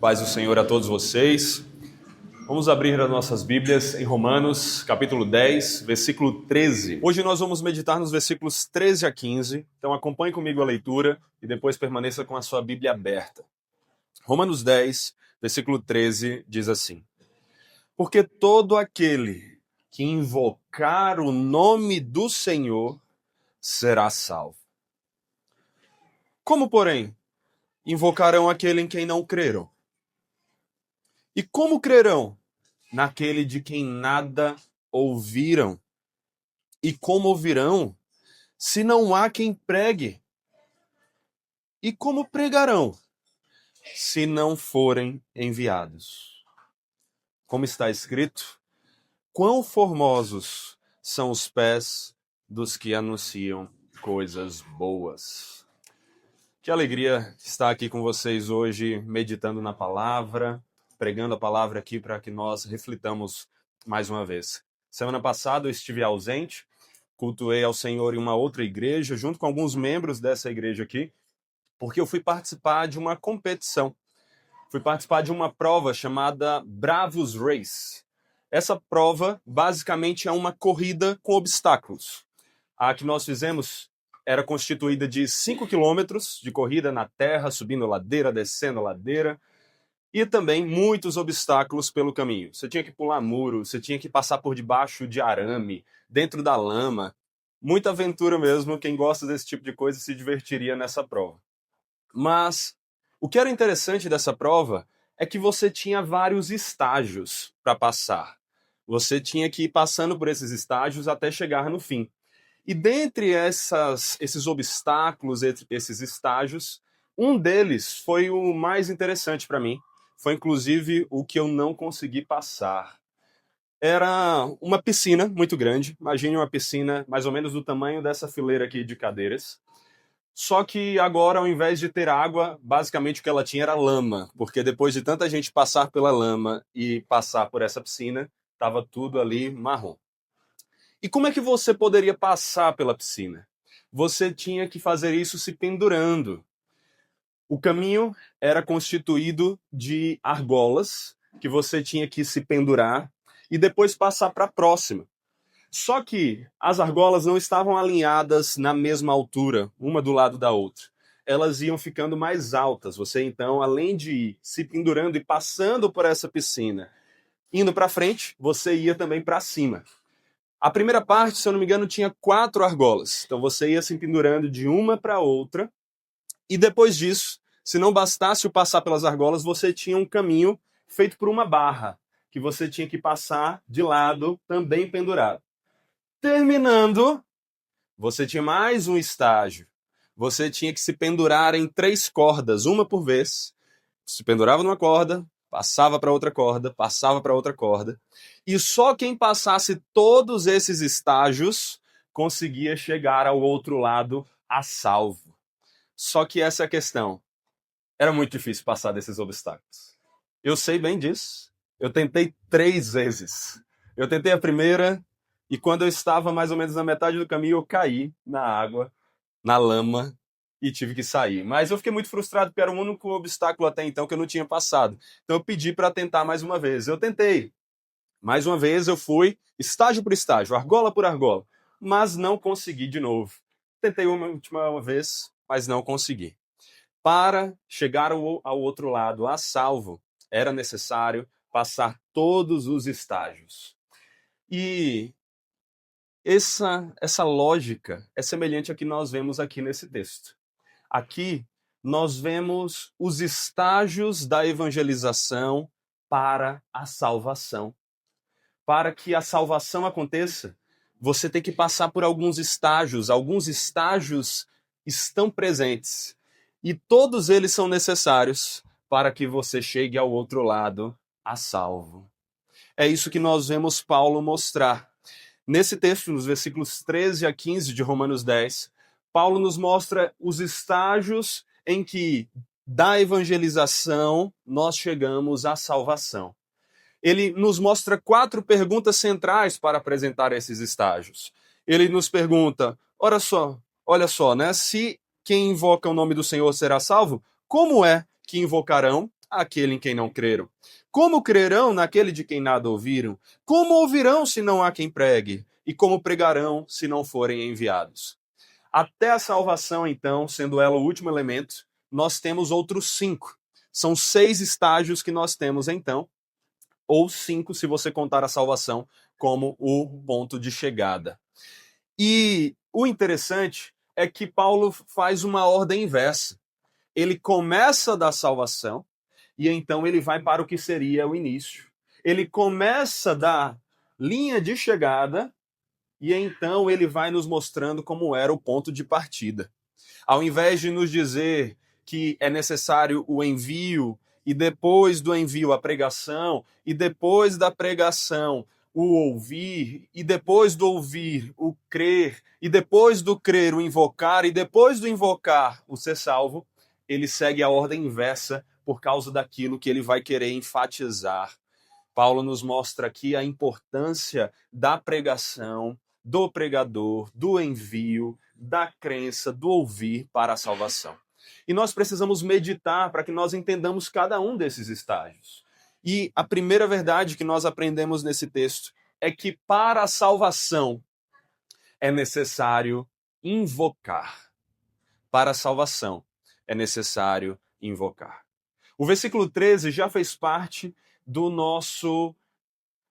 Paz do Senhor a todos vocês. Vamos abrir as nossas Bíblias em Romanos, capítulo 10, versículo 13. Hoje nós vamos meditar nos versículos 13 a 15, então acompanhe comigo a leitura e depois permaneça com a sua Bíblia aberta. Romanos 10, versículo 13 diz assim: Porque todo aquele que invocar o nome do Senhor será salvo. Como, porém, invocarão aquele em quem não creram? E como crerão naquele de quem nada ouviram? E como ouvirão, se não há quem pregue? E como pregarão, se não forem enviados? Como está escrito, quão formosos são os pés dos que anunciam coisas boas. Que alegria estar aqui com vocês hoje, meditando na palavra, pregando a palavra aqui para que nós reflitamos mais uma vez. Semana passada eu estive ausente, cultuei ao Senhor em uma outra igreja, junto com alguns membros dessa igreja aqui, porque eu fui participar de uma competição. Fui participar de uma prova chamada Bravos Race. Essa prova, basicamente, é uma corrida com obstáculos. A que nós fizemos era constituída de 5 quilômetros de corrida na terra, subindo ladeira, descendo ladeira, e também muitos obstáculos pelo caminho. Você tinha que pular muro, você tinha que passar por debaixo de arame, dentro da lama. Muita aventura mesmo, quem gosta desse tipo de coisa se divertiria nessa prova. Mas o que era interessante dessa prova é que você tinha vários estágios para passar. Você tinha que ir passando por esses estágios até chegar no fim. E dentre esses obstáculos, esses estágios, um deles foi o mais interessante para mim. Foi inclusive o que eu não consegui passar. Era uma piscina muito grande. Imagine uma piscina mais ou menos do tamanho dessa fileira aqui de cadeiras. Só que agora, ao invés de ter água, basicamente o que ela tinha era lama. Porque depois de tanta gente passar pela lama e passar por essa piscina, estava tudo ali marrom. E como é que você poderia passar pela piscina? Você tinha que fazer isso se pendurando. O caminho era constituído de argolas, que você tinha que se pendurar e depois passar para a próxima. Só que as argolas não estavam alinhadas na mesma altura, uma do lado da outra. Elas iam ficando mais altas. Você, então, além de ir se pendurando e passando por essa piscina, indo para frente, você ia também para cima. A primeira parte, se eu não me engano, tinha 4 argolas. Então você ia se pendurando de uma para outra. E depois disso, se não bastasse o passar pelas argolas, você tinha um caminho feito por uma barra, que você tinha que passar de lado, também pendurado. Terminando, você tinha mais um estágio. Você tinha que se pendurar em 3 cordas, uma por vez. Se pendurava numa corda, passava para outra corda, passava para outra corda. E só quem passasse todos esses estágios conseguia chegar ao outro lado a salvo. Só que essa é a questão. Era muito difícil passar desses obstáculos. Eu sei bem disso. Eu tentei 3 vezes. Eu tentei a primeira e quando eu estava mais ou menos na metade do caminho, eu caí na água, na lama, e tive que sair. Mas eu fiquei muito frustrado porque era o único obstáculo até então que eu não tinha passado. Então eu pedi para tentar mais uma vez. Eu tentei. Mais uma vez eu fui estágio por estágio, argola por argola, mas não consegui de novo. Tentei uma última vez, mas não consegui. Para chegar ao outro lado a salvo, era necessário passar todos os estágios. E essa lógica é semelhante à que nós vemos aqui nesse texto. Aqui nós vemos os estágios da evangelização para a salvação. Para que a salvação aconteça, você tem que passar por alguns estágios estão presentes. E todos eles são necessários para que você chegue ao outro lado a salvo. É isso que nós vemos Paulo mostrar. Nesse texto, nos versículos 13 a 15 de Romanos 10, Paulo nos mostra os estágios em que, da evangelização, nós chegamos à salvação. Ele nos mostra 4 perguntas centrais para apresentar esses estágios. Ele nos pergunta, olha só, né? Se quem invoca o nome do Senhor será salvo, como é que invocarão? aquele em quem não creram? Como crerão naquele de quem nada ouviram? Como ouvirão se não há quem pregue? E como pregarão se não forem enviados? Até a salvação, então, sendo ela o último elemento, nós temos outros 5. São 6 estágios que nós temos, então, ou 5 se você contar a salvação como o ponto de chegada. E o interessante é que Paulo faz uma ordem inversa. Ele começa da salvação e então ele vai para o que seria o início. Ele começa da linha de chegada e então ele vai nos mostrando como era o ponto de partida. Ao invés de nos dizer que é necessário o envio, e depois do envio a pregação, e depois da pregação o ouvir, e depois do ouvir o crer, e depois do crer o invocar, e depois do invocar o ser salvo, ele segue a ordem inversa por causa daquilo que ele vai querer enfatizar. Paulo nos mostra aqui a importância da pregação, do pregador, do envio, da crença, do ouvir para a salvação. E nós precisamos meditar para que nós entendamos cada um desses estágios. E a primeira verdade que nós aprendemos nesse texto é que para a salvação é necessário invocar. Para a salvação é necessário invocar. O versículo 13 já fez parte do nosso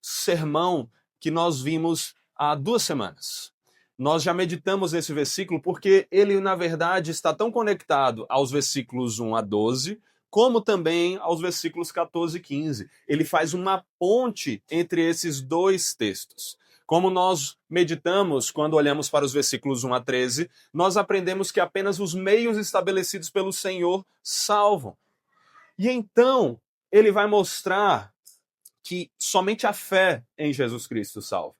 sermão que nós vimos há 2 semanas. Nós já meditamos nesse versículo porque ele, na verdade, está tão conectado aos versículos 1 a 12, como também aos versículos 14 e 15. Ele faz uma ponte entre esses 2 textos. Como nós meditamos quando olhamos para os versículos 1 a 13, nós aprendemos que apenas os meios estabelecidos pelo Senhor salvam. E então, ele vai mostrar que somente a fé em Jesus Cristo salva.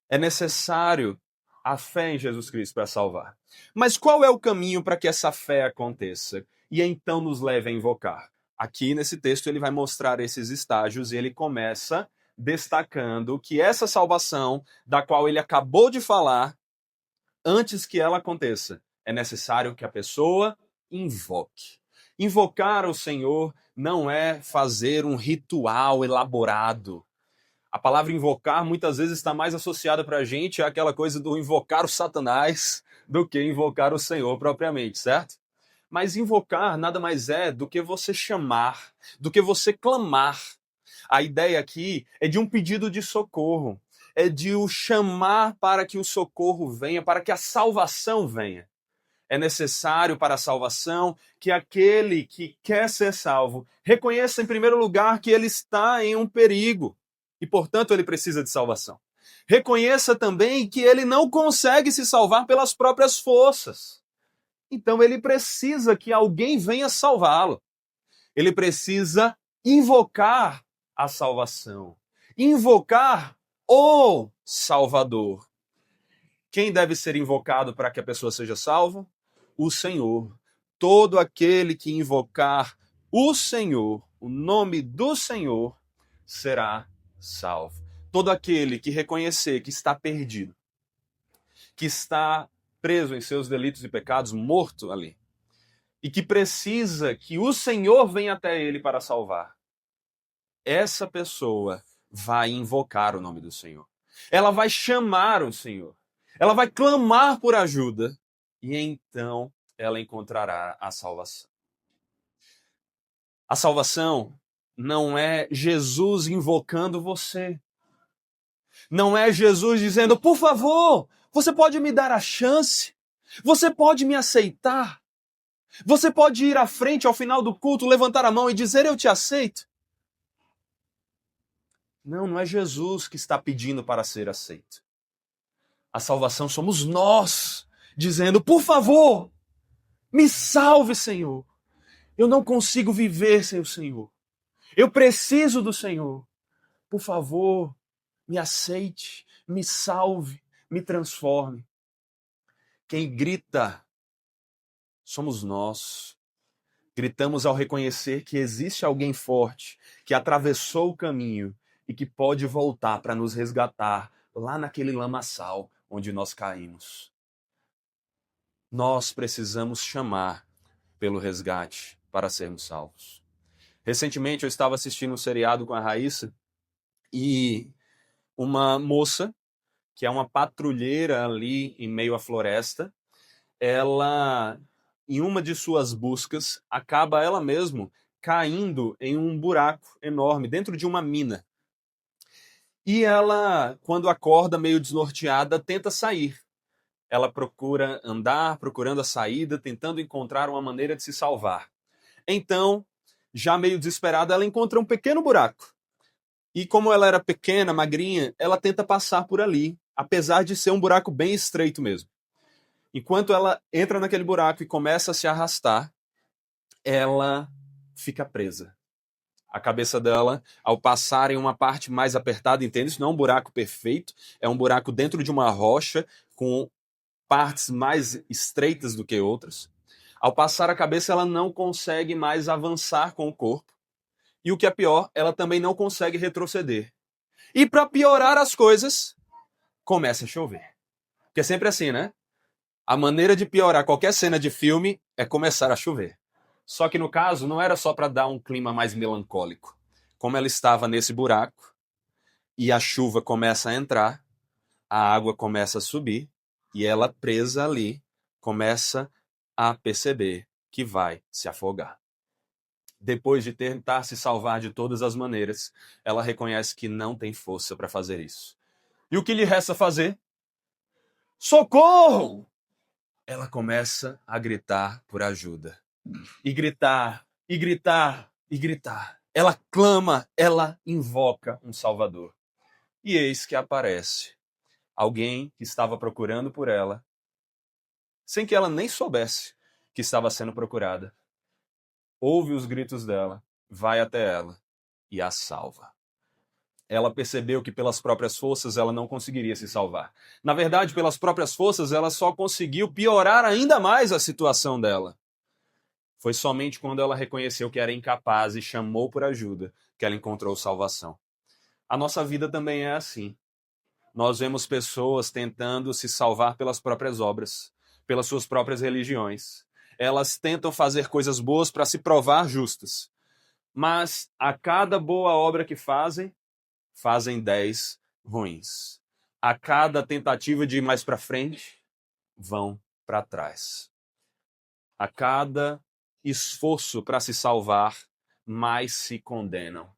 É necessário a fé em Jesus Cristo para salvar. Mas qual é o caminho para que essa fé aconteça? E então nos leve a invocar. Aqui nesse texto ele vai mostrar esses estágios e ele começa destacando que essa salvação, da qual ele acabou de falar, antes que ela aconteça, é necessário que a pessoa invoque. Invocar o Senhor não é fazer um ritual elaborado. A palavra invocar muitas vezes está mais associada para a gente àquela coisa do invocar o Satanás do que invocar o Senhor propriamente, certo? Mas invocar nada mais é do que você chamar, do que você clamar. A ideia aqui é de um pedido de socorro, é de o chamar para que o socorro venha, para que a salvação venha. É necessário para a salvação que aquele que quer ser salvo reconheça, em primeiro lugar, que ele está em um perigo e, portanto, ele precisa de salvação. Reconheça também que ele não consegue se salvar pelas próprias forças. Então, ele precisa que alguém venha salvá-lo. Ele precisa invocar a salvação, invocar o Salvador. Quem deve ser invocado para que a pessoa seja salva? O Senhor. Todo aquele que invocar o Senhor, o nome do Senhor, será salvo. Todo aquele que reconhecer que está perdido, que está preso em seus delitos e pecados, morto ali, e que precisa que o Senhor venha até ele para salvar, essa pessoa vai invocar o nome do Senhor. Ela vai chamar o Senhor. Ela vai clamar por ajuda e então ela encontrará a salvação. A salvação não é Jesus invocando você. Não é Jesus dizendo, por favor, você pode me dar a chance? Você pode me aceitar? Você pode ir à frente ao final do culto, levantar a mão e dizer, eu te aceito? Não, não é Jesus que está pedindo para ser aceito. A salvação somos nós, dizendo, por favor, me salve, Senhor. Eu não consigo viver sem o Senhor. Eu preciso do Senhor. Por favor, me aceite, me salve, me transforme. Quem grita somos nós. Gritamos ao reconhecer que existe alguém forte, que atravessou o caminho e que pode voltar para nos resgatar lá naquele lamaçal onde nós caímos. Nós precisamos chamar pelo resgate para sermos salvos. Recentemente eu estava assistindo um seriado com a Raíssa e uma moça, que é uma patrulheira ali em meio à floresta, ela, em uma de suas buscas, acaba ela mesma caindo em um buraco enorme, dentro de uma mina. E ela, quando acorda meio desnorteada, tenta sair. Ela procura andar, procurando a saída, tentando encontrar uma maneira de se salvar. Então, já meio desesperada, ela encontra um pequeno buraco. E como ela era pequena, magrinha, ela tenta passar por ali, apesar de ser um buraco bem estreito mesmo. Enquanto ela entra naquele buraco e começa a se arrastar, ela fica presa. A cabeça dela, ao passar em uma parte mais apertada, entende? Isso não é um buraco perfeito, é um buraco dentro de uma rocha com partes mais estreitas do que outras. Ao passar a cabeça, ela não consegue mais avançar com o corpo. E o que é pior, ela também não consegue retroceder. E para piorar as coisas, começa a chover. Porque é sempre assim, né? A maneira de piorar qualquer cena de filme é começar a chover. Só que no caso, não era só para dar um clima mais melancólico. Como ela estava nesse buraco e a chuva começa a entrar, a água começa a subir e ela presa ali começa a perceber que vai se afogar. Depois de tentar se salvar de todas as maneiras, ela reconhece que não tem força para fazer isso. E o que lhe resta fazer? Socorro! Ela começa a gritar por ajuda. E gritar, e gritar, e gritar. Ela clama, ela invoca um Salvador. E eis que aparece alguém que estava procurando por ela, sem que ela nem soubesse que estava sendo procurada. Ouve os gritos dela, vai até ela e a salva. Ela percebeu que pelas próprias forças ela não conseguiria se salvar. Na verdade, pelas próprias forças, ela só conseguiu piorar ainda mais a situação dela. Foi somente quando ela reconheceu que era incapaz e chamou por ajuda que ela encontrou salvação. A nossa vida também é assim. Nós vemos pessoas tentando se salvar pelas próprias obras, pelas suas próprias religiões. Elas tentam fazer coisas boas para se provar justas. Mas a cada boa obra que fazem, fazem 10 ruins. A cada tentativa de ir mais para frente, vão para trás. A cada esforço para se salvar, mais se condenam.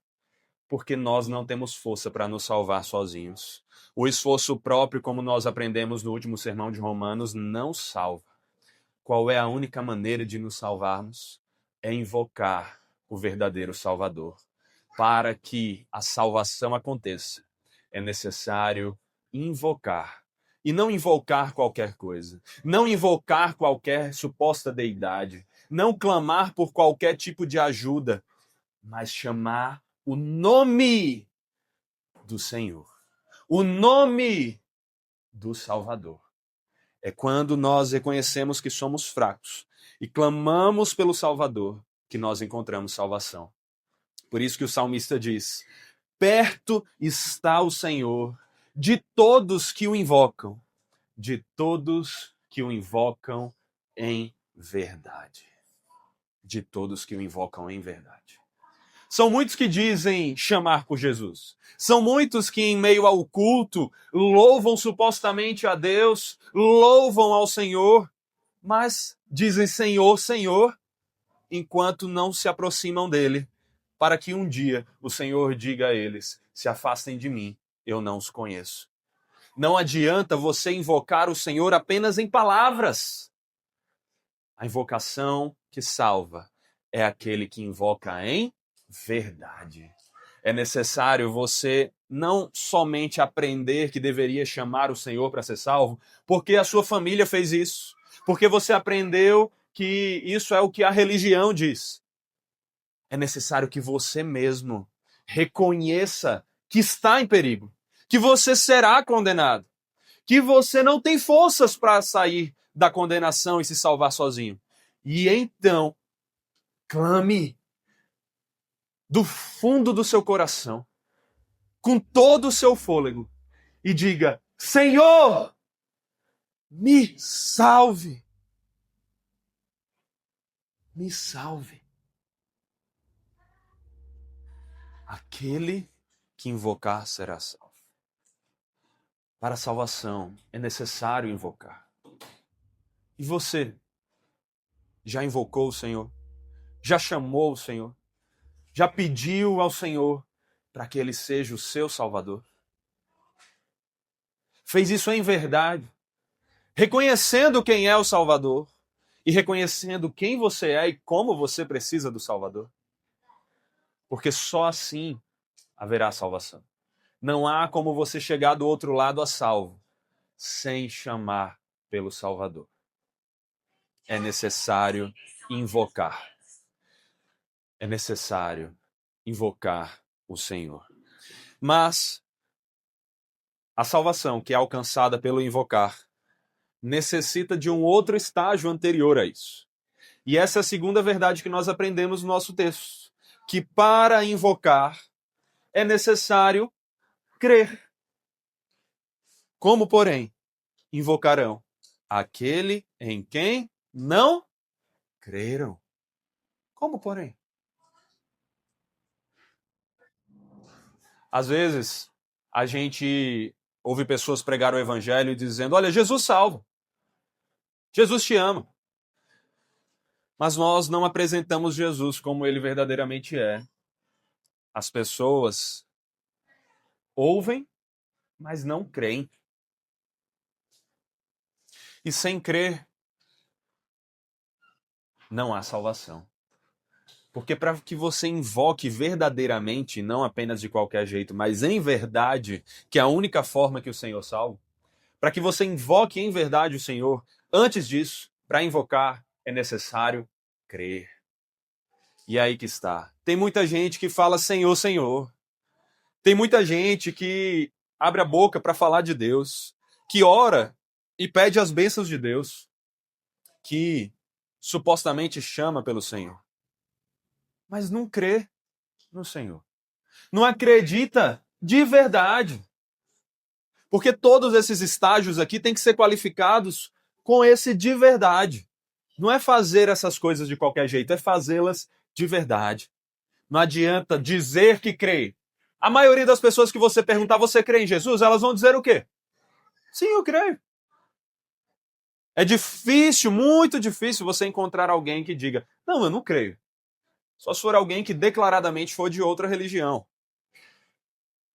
Porque nós não temos força para nos salvar sozinhos. O esforço próprio, como nós aprendemos no último sermão de Romanos, não salva. Qual é a única maneira de nos salvarmos? É invocar o verdadeiro Salvador. Para que a salvação aconteça, é necessário invocar. E não invocar qualquer coisa. Não invocar qualquer suposta deidade. Não clamar por qualquer tipo de ajuda. Mas chamar o nome do Senhor. O nome do Salvador. É quando nós reconhecemos que somos fracos e clamamos pelo Salvador que nós encontramos salvação. Por isso que o salmista diz: perto está o Senhor de todos que o invocam, de todos que o invocam em verdade. De todos que o invocam em verdade. São muitos que dizem chamar por Jesus. São muitos que, em meio ao culto, louvam supostamente a Deus, louvam ao Senhor, mas dizem Senhor, Senhor, enquanto não se aproximam dele, para que um dia o Senhor diga a eles: se afastem de mim, eu não os conheço. Não adianta você invocar o Senhor apenas em palavras. A invocação que salva é aquele que invoca em verdade. É necessário você não somente aprender que deveria chamar o Senhor para ser salvo, porque a sua família fez isso, porque você aprendeu que isso é o que a religião diz. É necessário que você mesmo reconheça que está em perigo, que você será condenado, que você não tem forças para sair da condenação e se salvar sozinho. E então, clame do fundo do seu coração, com todo o seu fôlego, e diga: Senhor, me salve. Me salve. Aquele que invocar será salvo. Para a salvação é necessário invocar. E você? Já invocou o Senhor? Já chamou o Senhor? Já pediu ao Senhor para que Ele seja o seu Salvador? Fez isso em verdade, reconhecendo quem é o Salvador e reconhecendo quem você é e como você precisa do Salvador? Porque só assim haverá salvação. Não há como você chegar do outro lado a salvo sem chamar pelo Salvador. É necessário invocar. É necessário invocar o Senhor. Mas a salvação que é alcançada pelo invocar necessita de um outro estágio anterior a isso. E essa é a segunda verdade que nós aprendemos no nosso texto. Que para invocar é necessário crer. Como, porém, invocarão aquele em quem não creram? Como, porém? Às vezes, a gente ouve pessoas pregar o evangelho dizendo: olha, Jesus salva. Jesus te ama. Mas nós não apresentamos Jesus como ele verdadeiramente é. As pessoas ouvem, mas não creem. E sem crer, não há salvação. Porque para que você invoque verdadeiramente, não apenas de qualquer jeito, mas em verdade, que é a única forma que o Senhor salva, para que você invoque em verdade o Senhor, antes disso, para invocar, é necessário crer. E aí que está. Tem muita gente que fala Senhor, Senhor. Tem muita gente que abre a boca para falar de Deus, que ora e pede as bênçãos de Deus, que supostamente chama pelo Senhor, mas não crê no Senhor. Não acredita de verdade. Porque todos esses estágios aqui têm que ser qualificados com esse de verdade. Não é fazer essas coisas de qualquer jeito, é fazê-las de verdade. Não adianta dizer que crê. A maioria das pessoas que você perguntar, você crê em Jesus? Elas vão dizer o quê? Sim, eu creio. É difícil, muito difícil você encontrar alguém que diga, não, eu não creio. Só se for alguém que declaradamente for de outra religião.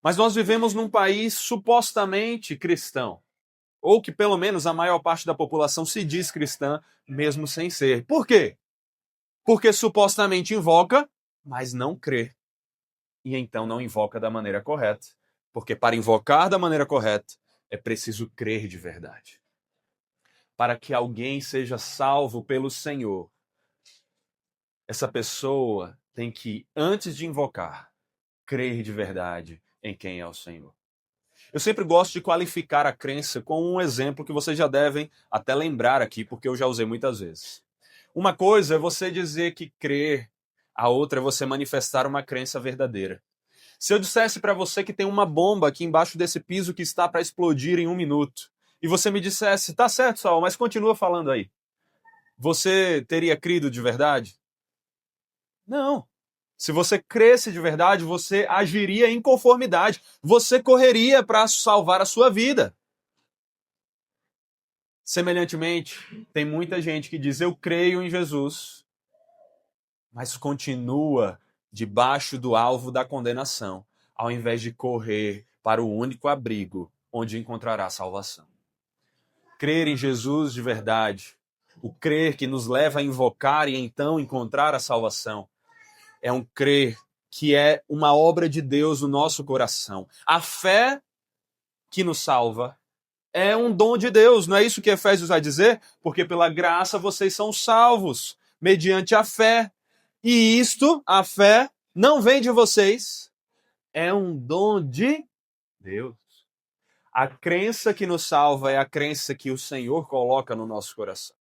Mas nós vivemos num país supostamente cristão. Ou que pelo menos a maior parte da população se diz cristã, mesmo sem ser. Por quê? Porque supostamente invoca, mas não crê. E então não invoca da maneira correta. Porque para invocar da maneira correta, é preciso crer de verdade. Para que alguém seja salvo pelo Senhor, essa pessoa tem que, antes de invocar, crer de verdade em quem é o Senhor. Eu sempre gosto de qualificar a crença com um exemplo que vocês já devem até lembrar aqui, porque eu já usei muitas vezes. Uma coisa é você dizer que crer, a outra é você manifestar uma crença verdadeira. Se eu dissesse para você que tem uma bomba aqui embaixo desse piso que está para explodir em 1 minuto, e você me dissesse, tá certo, Saul, mas continua falando aí, você teria crido de verdade? Não. Se você cresce de verdade, você agiria em conformidade. Você correria para salvar a sua vida. Semelhantemente, tem muita gente que diz, eu creio em Jesus, mas continua debaixo do alvo da condenação, ao invés de correr para o único abrigo onde encontrará salvação. Crer em Jesus de verdade, o crer que nos leva a invocar e então encontrar a salvação, é um crer que é uma obra de Deus no nosso coração. A fé que nos salva é um dom de Deus, não é isso que Efésios vai dizer? Porque pela graça vocês são salvos, mediante a fé. E isto, a fé, não vem de vocês, é um dom de Deus. A crença que nos salva é a crença que o Senhor coloca no nosso coração.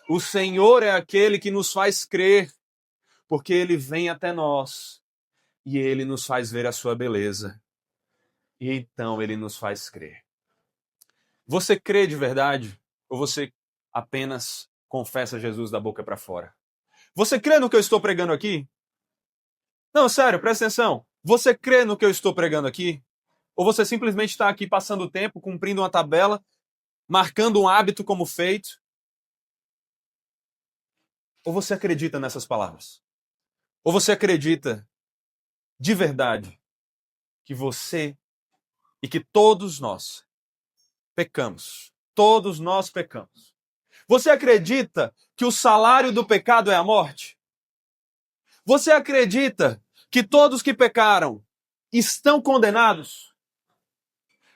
O Senhor é aquele que nos faz crer, porque Ele vem até nós e Ele nos faz ver a sua beleza. E então Ele nos faz crer. Você crê de verdade ou você apenas confessa Jesus da boca para fora? Você crê no que eu estou pregando aqui? Não, sério, presta atenção. Você crê no que eu estou pregando aqui? Ou você simplesmente está aqui passando o tempo, cumprindo uma tabela, marcando um hábito como feito? Ou você acredita nessas palavras? Ou você acredita de verdade que você e que todos nós pecamos? Todos nós pecamos. Você acredita que o salário do pecado é a morte? Você acredita que todos que pecaram estão condenados?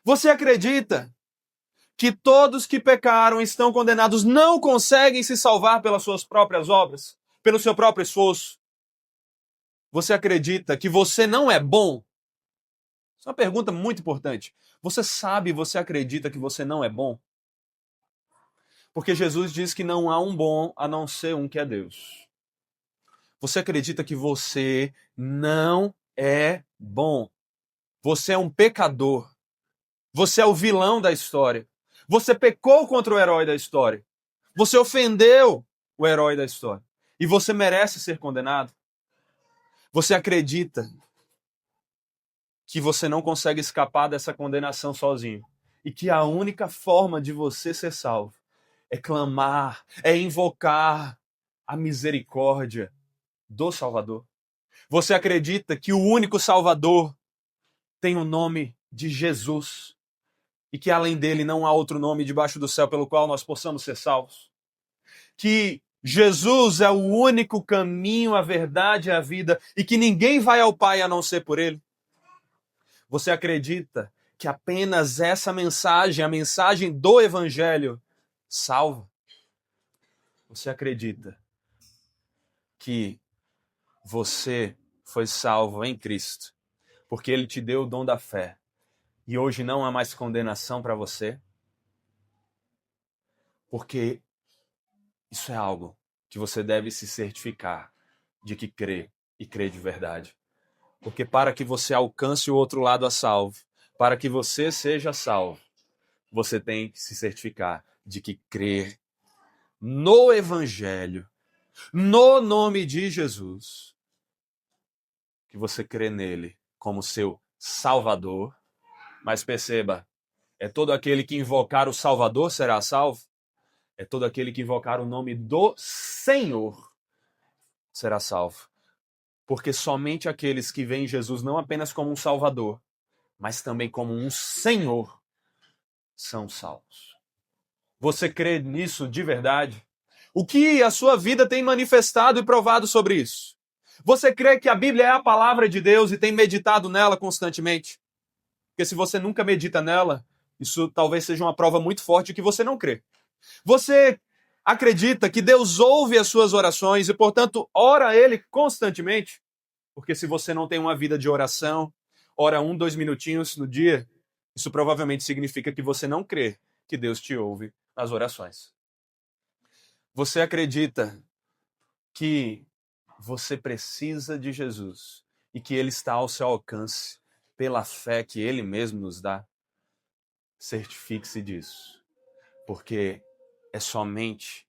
Você acredita que todos que pecaram estão condenados, não conseguem se salvar pelas suas próprias obras, pelo seu próprio esforço? Você acredita que você não é bom? Isso é uma pergunta muito importante. Você sabe, você acredita que você não é bom? Porque Jesus diz que não há um bom a não ser um que é Deus. Você acredita que você não é bom? Você é um pecador. Você é o vilão da história. Você pecou contra o herói da história. Você ofendeu o herói da história. E você merece ser condenado? Você acredita que você não consegue escapar dessa condenação sozinho? E que a única forma de você ser salvo é clamar, é invocar a misericórdia do Salvador? Você acredita que o único Salvador tem o nome de Jesus e que além dele não há outro nome debaixo do céu pelo qual nós possamos ser salvos? Que Jesus é o único caminho, a verdade e a vida e que ninguém vai ao Pai a não ser por ele? Você acredita que apenas essa mensagem, a mensagem do Evangelho, salva? Você acredita que você foi salvo em Cristo porque ele te deu o dom da fé e hoje não há mais condenação para você? Porque isso é algo que você deve se certificar de que crê e crê de verdade. Porque para que você alcance o outro lado a salvo, para que você seja salvo, você tem que se certificar de que crê no Evangelho, no nome de Jesus, que você crê nele como seu Salvador. Mas perceba, é todo aquele que invocar o Salvador será salvo? É todo aquele que invocar o nome do Senhor será salvo. Porque somente aqueles que veem Jesus não apenas como um Salvador, mas também como um Senhor, são salvos. Você crê nisso de verdade? O que a sua vida tem manifestado e provado sobre isso? Você crê que a Bíblia é a palavra de Deus e tem meditado nela constantemente? Porque se você nunca medita nela, isso talvez seja uma prova muito forte de que você não crê. Você acredita que Deus ouve as suas orações e, portanto, ora a Ele constantemente? Porque se você não tem uma vida de oração, ora 1, 2 minutinhos no dia, isso provavelmente significa que você não crê que Deus te ouve nas orações. Você acredita que você precisa de Jesus e que Ele está ao seu alcance pela fé que Ele mesmo nos dá? Certifique-se disso, porque é somente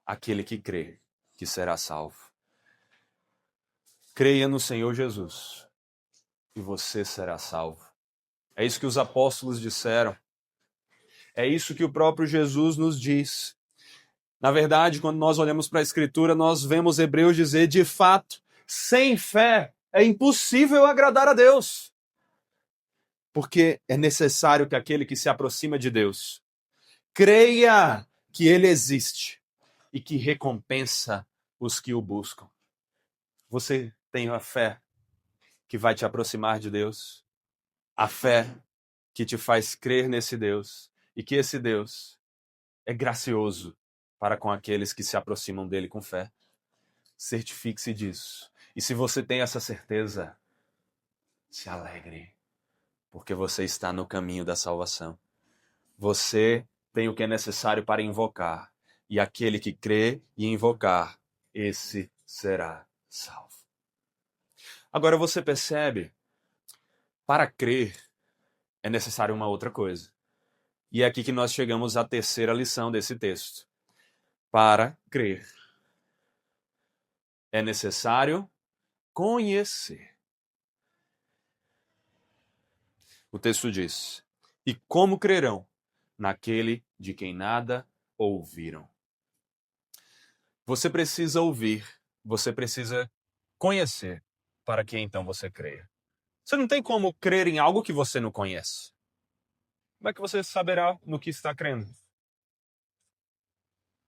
aquele que crê que será salvo. Creia no Senhor Jesus e você será salvo. É isso que os apóstolos disseram. É isso que o próprio Jesus nos diz. Na verdade, quando nós olhamos para a Escritura, nós vemos Hebreus dizer, de fato, sem fé é impossível agradar a Deus. Porque é necessário que aquele que se aproxima de Deus creia que Ele existe e que recompensa os que o buscam. Você tem a fé que vai te aproximar de Deus? A fé que te faz crer nesse Deus e que esse Deus é gracioso para com aqueles que se aproximam dele com fé? Certifique-se disso. E se você tem essa certeza, se alegre, porque você está no caminho da salvação. Você tem o que é necessário para invocar, e aquele que crê e invocar, esse será salvo. Agora você percebe, para crer é necessário uma outra coisa. E é aqui que nós chegamos à terceira lição desse texto. Para crer é necessário conhecer. O texto diz: e como crerão naquele de quem nada ouviram? Você precisa ouvir, você precisa conhecer, para que então você creia. Você não tem como crer em algo que você não conhece. Como é que você saberá no que está crendo?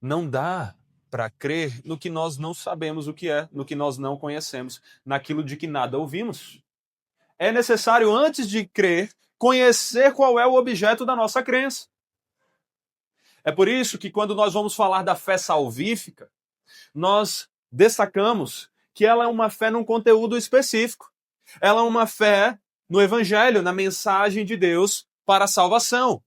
Não dá para crer no que nós não sabemos o que é, no que nós não conhecemos, naquilo de que nada ouvimos. É necessário, antes de crer, conhecer qual é o objeto da nossa crença. É por isso que quando nós vamos falar da fé salvífica, nós destacamos que ela é uma fé num conteúdo específico. Ela é uma fé no Evangelho, na mensagem de Deus para a salvação.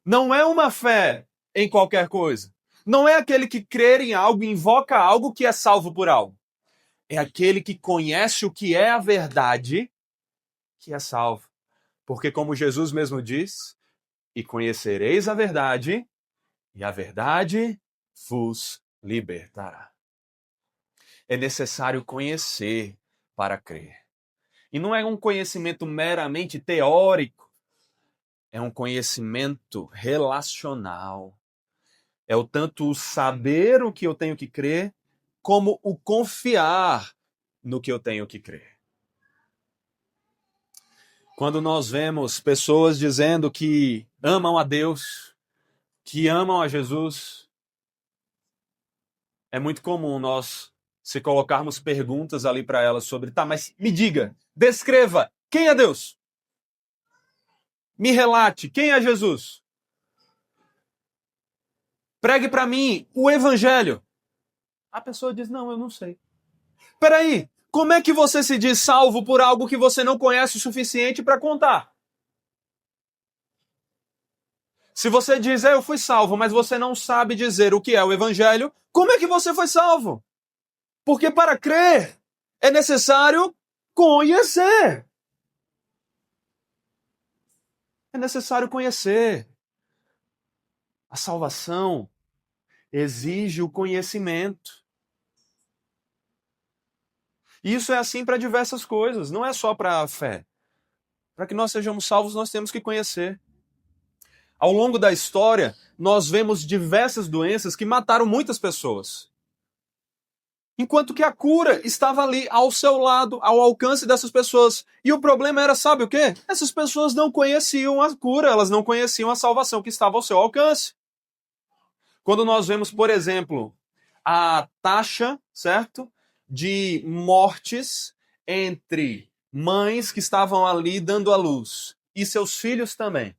Não é uma fé em qualquer coisa. Não é aquele que crê em algo, invoca algo que é salvo por algo. É aquele que conhece o que é a verdade que é salvo. Porque como Jesus mesmo diz, e conhecereis a verdade, e a verdade vos libertará. É necessário conhecer para crer. E não é um conhecimento meramente teórico, é um conhecimento relacional. É o tanto o saber o que eu tenho que crer, como o confiar no que eu tenho que crer. Quando nós vemos pessoas dizendo que amam a Deus, que amam a Jesus, é muito comum nós se colocarmos perguntas ali para elas sobre, tá, mas me diga, descreva, quem é Deus? Me relate, quem é Jesus? Pregue para mim o evangelho. A pessoa diz, não, eu não sei. Peraí, como é que você se diz salvo por algo que você não conhece o suficiente para contar? Se você diz, eu fui salvo, mas você não sabe dizer o que é o evangelho, como é que você foi salvo? Porque para crer é necessário conhecer. É necessário conhecer. A salvação exige o conhecimento. E isso é assim para diversas coisas, não é só para a fé. Para que nós sejamos salvos, nós temos que conhecer. Ao longo da história, nós vemos diversas doenças que mataram muitas pessoas. Enquanto que a cura estava ali ao seu lado, ao alcance dessas pessoas. E o problema era, sabe o quê? Essas pessoas não conheciam a cura, elas não conheciam a salvação que estava ao seu alcance. Quando nós vemos, por exemplo, a taxa, certo, de mortes entre mães que estavam ali dando à luz e seus filhos também.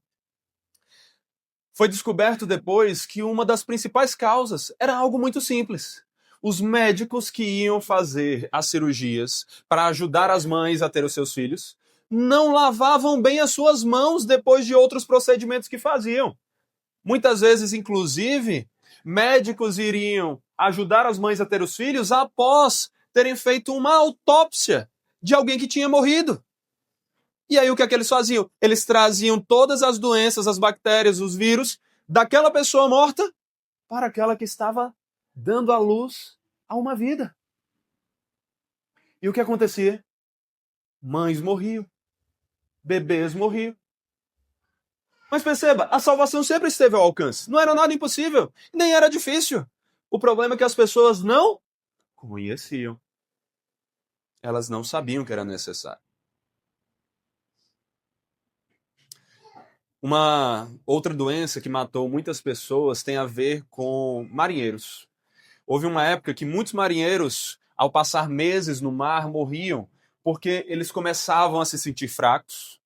Foi descoberto depois que uma das principais causas era algo muito simples. Os médicos que iam fazer as cirurgias para ajudar as mães a ter os seus filhos não lavavam bem as suas mãos depois de outros procedimentos que faziam. Muitas vezes, inclusive, médicos iriam ajudar as mães a ter os filhos após terem feito uma autópsia de alguém que tinha morrido. E aí o que é que eles faziam? Eles traziam todas as doenças, as bactérias, os vírus daquela pessoa morta para aquela que estava dando à luz a uma vida. E o que acontecia? Mães morriam, bebês morriam. Mas perceba, a salvação sempre esteve ao alcance. Não era nada impossível, nem era difícil. O problema é que as pessoas não conheciam. Elas não sabiam que era necessário. Uma outra doença que matou muitas pessoas tem a ver com marinheiros. Houve uma época que muitos marinheiros, ao passar meses no mar, morriam porque eles começavam a se sentir fracos.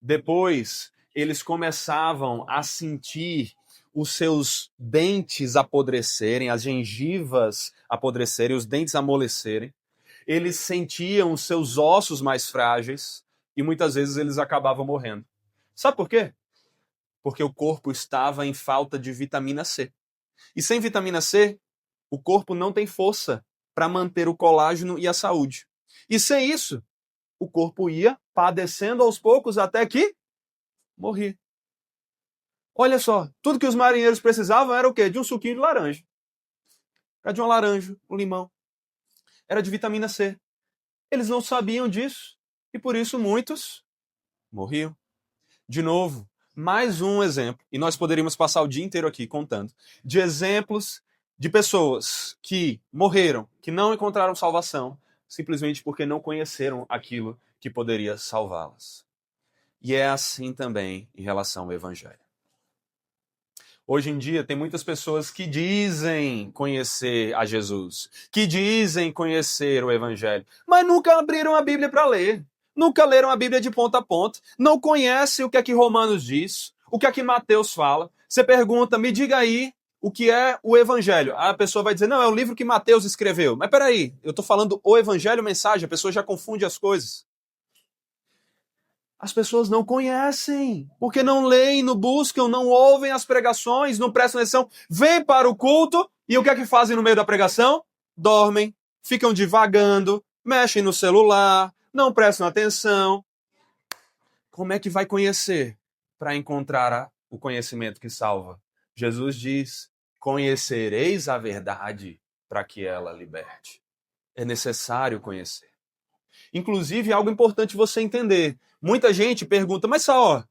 Depois, eles começavam a sentir os seus dentes apodrecerem, as gengivas apodrecerem, os dentes amolecerem. Eles sentiam os seus ossos mais frágeis e muitas vezes eles acabavam morrendo. Sabe por quê? Porque o corpo estava em falta de vitamina C. E sem vitamina C, o corpo não tem força para manter o colágeno e a saúde. E sem isso, o corpo ia padecendo aos poucos até que morria. Olha só, tudo que os marinheiros precisavam era o quê? De um suquinho de laranja. Era de uma laranja, um limão. Era de vitamina C. Eles não sabiam disso e por isso muitos morriam. De novo, mais um exemplo, e nós poderíamos passar o dia inteiro aqui contando, de exemplos de pessoas que morreram, que não encontraram salvação, simplesmente porque não conheceram aquilo que poderia salvá-las. E é assim também em relação ao Evangelho. Hoje em dia, tem muitas pessoas que dizem conhecer a Jesus, que dizem conhecer o Evangelho, mas nunca abriram a Bíblia para ler. Nunca leram a Bíblia de ponta a ponta. Não conhecem o que é que Romanos diz, o que é que Mateus fala. Você pergunta, me diga aí o que é o Evangelho. A pessoa vai dizer, não, é o livro que Mateus escreveu. Mas peraí, eu estou falando o Evangelho, mensagem, a pessoa já confunde as coisas. As pessoas não conhecem, porque não leem, não buscam, não ouvem as pregações, não prestam atenção. Vêm para o culto e o que é que fazem no meio da pregação? Dormem, ficam divagando, mexem no celular, não prestam atenção. Como é que vai conhecer para encontrar o conhecimento que salva? Jesus diz: conhecereis a verdade para que ela liberte. É necessário conhecer. Inclusive, é algo importante você entender. Muita gente pergunta, mas só,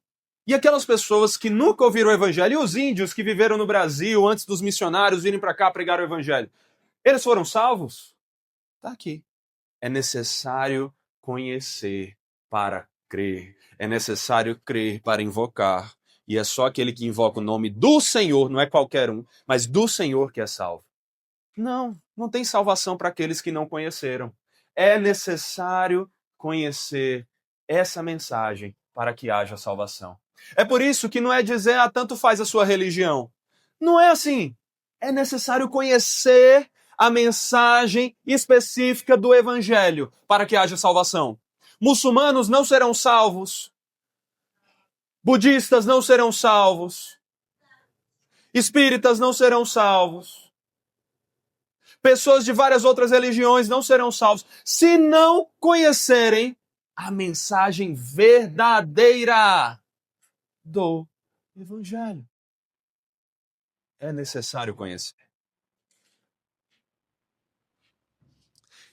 e aquelas pessoas que nunca ouviram o evangelho, e os índios que viveram no Brasil antes dos missionários virem para cá pregar o evangelho, eles foram salvos? Está aqui. É necessário conhecer para crer. É necessário crer para invocar. E é só aquele que invoca o nome do Senhor, não é qualquer um, mas do Senhor que é salvo. Não, não tem salvação para aqueles que não conheceram. É necessário conhecer essa mensagem para que haja salvação. É por isso que não é dizer, tanto faz a sua religião. Não é assim. É necessário conhecer a mensagem específica do Evangelho para que haja salvação. Muçulmanos não serão salvos. Budistas não serão salvos. Espíritas não serão salvos. Pessoas de várias outras religiões não serão salvos se não conhecerem a mensagem verdadeira do Evangelho. É necessário conhecer.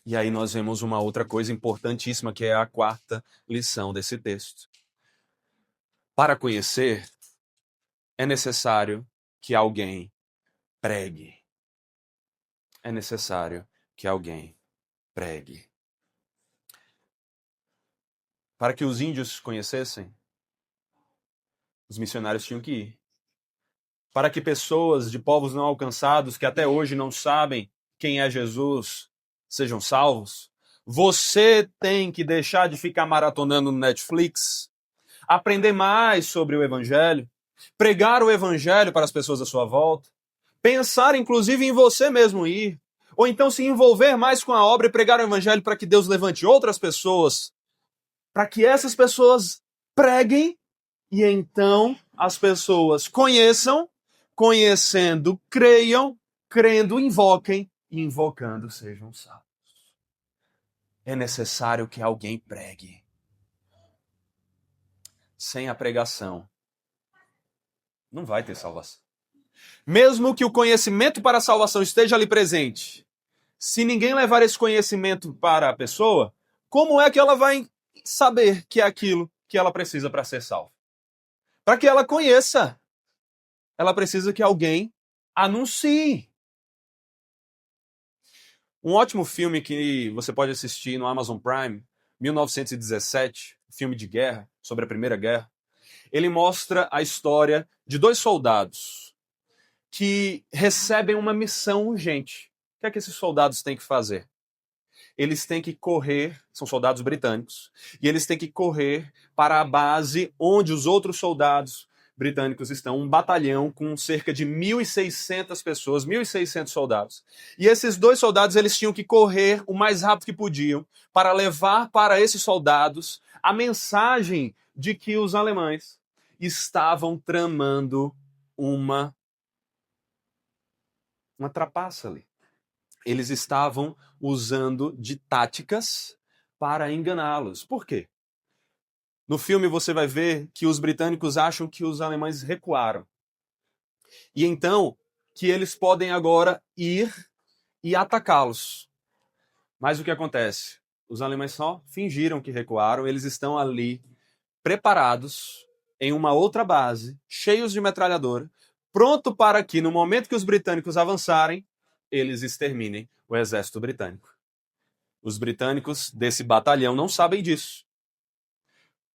E aí nós vemos uma outra coisa importantíssima, que é a quarta lição desse texto. Para conhecer, é necessário que alguém pregue. É necessário que alguém pregue. Para que os índios conhecessem, os missionários tinham que ir. Para que pessoas de povos não alcançados, que até hoje não sabem quem é Jesus, sejam salvos, você tem que deixar de ficar maratonando no Netflix, aprender mais sobre o Evangelho, pregar o Evangelho para as pessoas à sua volta, pensar inclusive em você mesmo ir, ou então se envolver mais com a obra e pregar o Evangelho para que Deus levante outras pessoas, para que essas pessoas preguem e então as pessoas conheçam, conhecendo, creiam, crendo, invoquem e invocando sejam salvos. É necessário que alguém pregue. Sem a pregação, não vai ter salvação. Mesmo que o conhecimento para a salvação esteja ali presente, se ninguém levar esse conhecimento para a pessoa, como é que ela vai saber que é aquilo que ela precisa para ser salva? Para que ela conheça, ela precisa que alguém anuncie. Um ótimo filme que você pode assistir no Amazon Prime, 1917, filme de guerra, sobre a Primeira Guerra. Ele mostra a história de dois soldados que recebem uma missão urgente. O que é que esses soldados têm que fazer? Eles têm que correr, são soldados britânicos, e eles têm que correr para a base onde os outros soldados britânicos estão, um batalhão com cerca de 1.600 pessoas, 1.600 soldados. E esses dois soldados, eles tinham que correr o mais rápido que podiam para levar para esses soldados a mensagem de que os alemães estavam tramando uma trapaça ali. Eles estavam usando de táticas para enganá-los. Por quê? No filme você vai ver que os britânicos acham que os alemães recuaram. E então que eles podem agora ir e atacá-los. Mas o que acontece? Os alemães só fingiram que recuaram, eles estão ali preparados em uma outra base, cheios de metralhadora, pronto para que, no momento que os britânicos avançarem, eles exterminem o exército britânico. Os britânicos desse batalhão não sabem disso.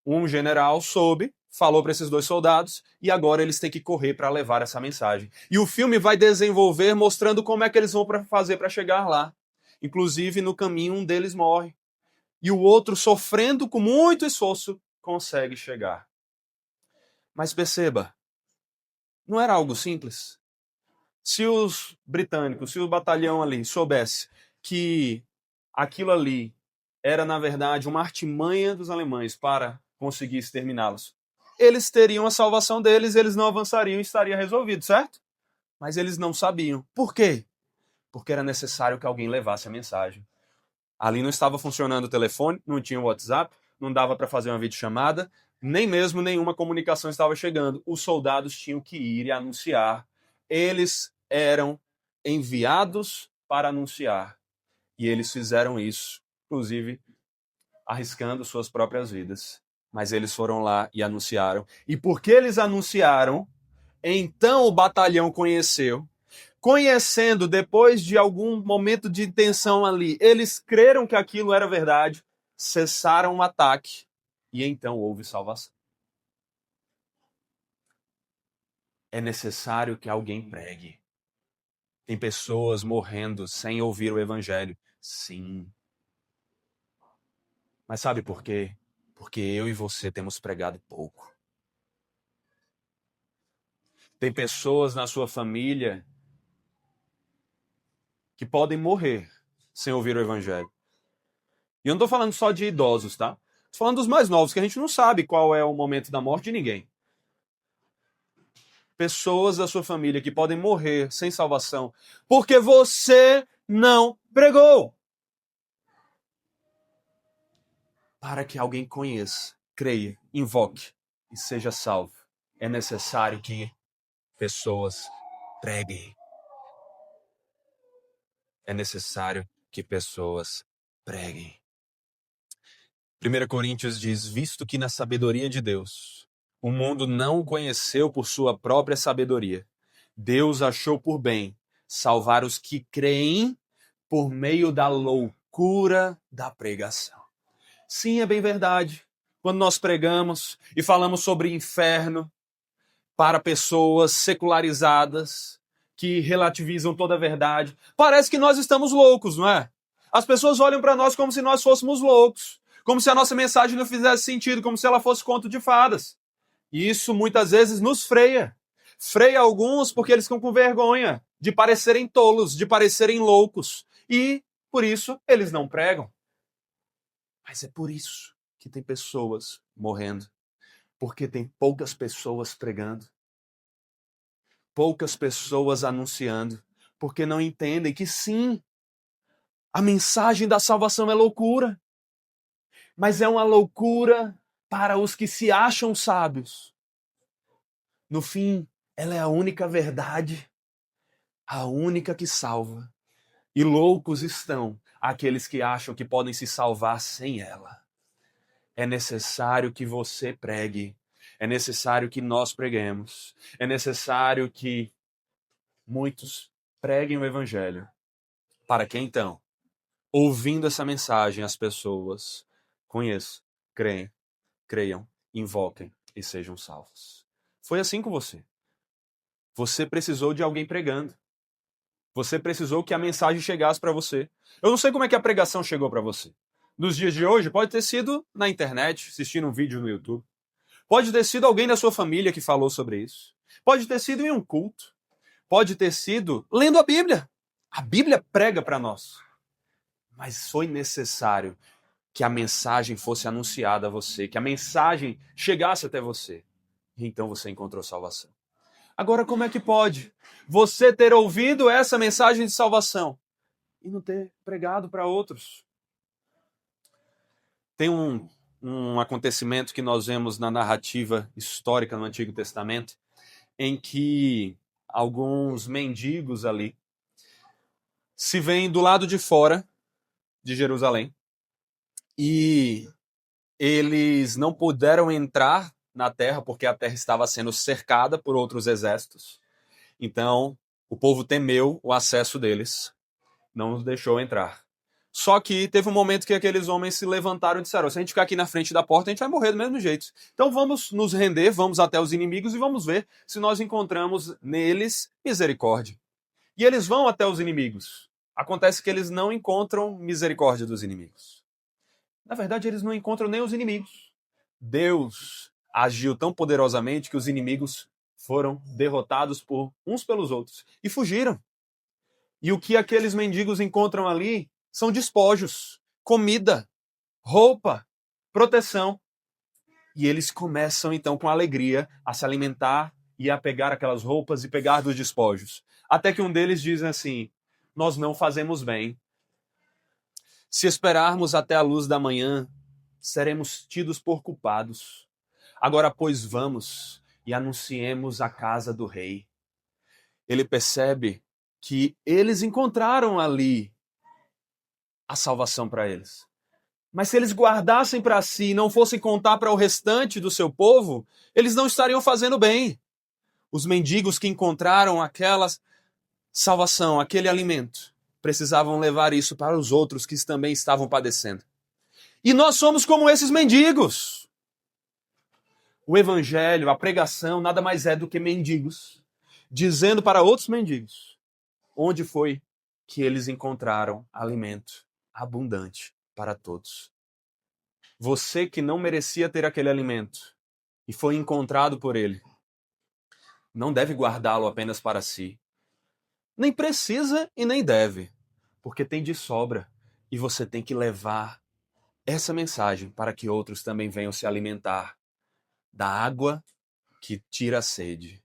Um general soube, falou para esses dois soldados, e agora eles têm que correr para levar essa mensagem. E o filme vai desenvolver mostrando como é que eles vão fazer para chegar lá. Inclusive, no caminho, um deles morre. E o outro, sofrendo com muito esforço, consegue chegar. Mas perceba, não era algo simples. Se os britânicos, se o batalhão ali soubesse que aquilo ali era, na verdade, uma artimanha dos alemães para conseguir exterminá-los, eles teriam a salvação deles, eles não avançariam e estaria resolvido, certo? Mas eles não sabiam. Por quê? Porque era necessário que alguém levasse a mensagem. Ali não estava funcionando o telefone, não tinha o WhatsApp, não dava para fazer uma videochamada, nem mesmo nenhuma comunicação estava chegando. Os soldados tinham que ir e anunciar. Eles eram enviados para anunciar. E eles fizeram isso, inclusive arriscando suas próprias vidas. Mas eles foram lá e anunciaram. E porque eles anunciaram, então o batalhão conheceu. Conhecendo, depois de algum momento de tensão ali, eles creram que aquilo era verdade, cessaram o ataque e então houve salvação. É necessário que alguém pregue. Tem pessoas morrendo sem ouvir o evangelho. Sim. Mas sabe por quê? Porque eu e você temos pregado pouco. Tem pessoas na sua família que podem morrer sem ouvir o evangelho. E eu não estou falando só de idosos, tá? Estou falando dos mais novos, que a gente não sabe qual é o momento da morte de ninguém. Pessoas da sua família que podem morrer sem salvação porque você não pregou. Para que alguém conheça, creia, invoque e seja salvo, é necessário que pessoas preguem. É necessário que pessoas preguem. 1 Coríntios diz, visto que na sabedoria de Deus, o mundo não o conheceu por sua própria sabedoria, Deus achou por bem salvar os que creem por meio da loucura da pregação. Sim, é bem verdade. Quando nós pregamos e falamos sobre inferno para pessoas secularizadas que relativizam toda a verdade, parece que nós estamos loucos, não é? As pessoas olham para nós como se nós fôssemos loucos, como se a nossa mensagem não fizesse sentido, como se ela fosse conto de fadas. E isso muitas vezes nos freia. Freia alguns porque eles ficam com vergonha de parecerem tolos, de parecerem loucos. E, por isso, eles não pregam. Mas é por isso que tem pessoas morrendo. Porque tem poucas pessoas pregando. Poucas pessoas anunciando. Porque não entendem que sim, a mensagem da salvação é loucura. Mas é uma loucura para os que se acham sábios. No fim, ela é a única verdade, a única que salva. E loucos estão aqueles que acham que podem se salvar sem ela. É necessário que você pregue. É necessário que nós preguemos. É necessário que muitos preguem o evangelho. Para que então, ouvindo essa mensagem, as pessoas conheçam, creiam, invoquem e sejam salvos. Foi assim com você. Você precisou de alguém pregando. Você precisou que a mensagem chegasse para você. Eu não sei como é que a pregação chegou para você. Nos dias de hoje, pode ter sido na internet, assistindo um vídeo no YouTube. Pode ter sido alguém da sua família que falou sobre isso. Pode ter sido em um culto. Pode ter sido lendo a Bíblia. A Bíblia prega para nós. Mas foi necessário que a mensagem fosse anunciada a você, que a mensagem chegasse até você. E então você encontrou salvação. Agora, como é que pode você ter ouvido essa mensagem de salvação e não ter pregado para outros? Tem um acontecimento que nós vemos na narrativa histórica no Antigo Testamento, em que alguns mendigos ali se veem do lado de fora de Jerusalém e Eles não puderam entrar na terra porque a terra estava sendo cercada por outros exércitos. Então, o povo temeu o acesso deles, não os deixou entrar. Só que teve um momento que aqueles homens se levantaram e disseram: se a gente ficar aqui na frente da porta, a gente vai morrer do mesmo jeito. Então vamos nos render, vamos até os inimigos e vamos ver se nós encontramos neles misericórdia. E eles vão até os inimigos. Acontece que eles não encontram misericórdia dos inimigos. Na verdade, eles não encontram nem os inimigos. Deus agiu tão poderosamente que os inimigos foram derrotados por uns pelos outros e fugiram. E o que aqueles mendigos encontram ali são despojos, comida, roupa, proteção. E eles começam então com alegria a se alimentar e a pegar aquelas roupas e pegar dos despojos. Até que um deles diz assim: nós não fazemos bem. Se esperarmos até a luz da manhã, seremos tidos por culpados. Agora, pois, vamos e anunciemos a casa do rei. Ele percebe que eles encontraram ali a salvação para eles. Mas se eles guardassem para si e não fossem contar para o restante do seu povo, eles não estariam fazendo bem. Os mendigos que encontraram aquela salvação, aquele alimento, precisavam levar isso para os outros que também estavam padecendo. E nós somos como esses mendigos. O evangelho, a pregação, nada mais é do que mendigos dizendo para outros mendigos onde foi que eles encontraram alimento abundante para todos. Você que não merecia ter aquele alimento e foi encontrado por ele, não deve guardá-lo apenas para si. Nem precisa e nem deve, porque tem de sobra e você tem que levar essa mensagem para que outros também venham se alimentar da água que tira a sede,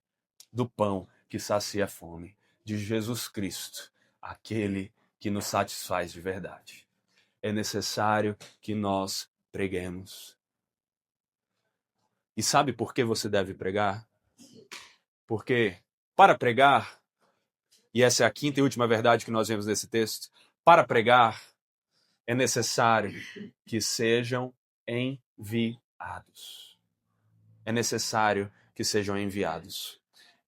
do pão que sacia a fome, de Jesus Cristo, aquele que nos satisfaz de verdade. É necessário que nós preguemos. E sabe por que você deve pregar? Porque para pregar, e essa é a quinta e última verdade que nós vemos nesse texto, para pregar é necessário que sejam enviados. É necessário que sejam enviados.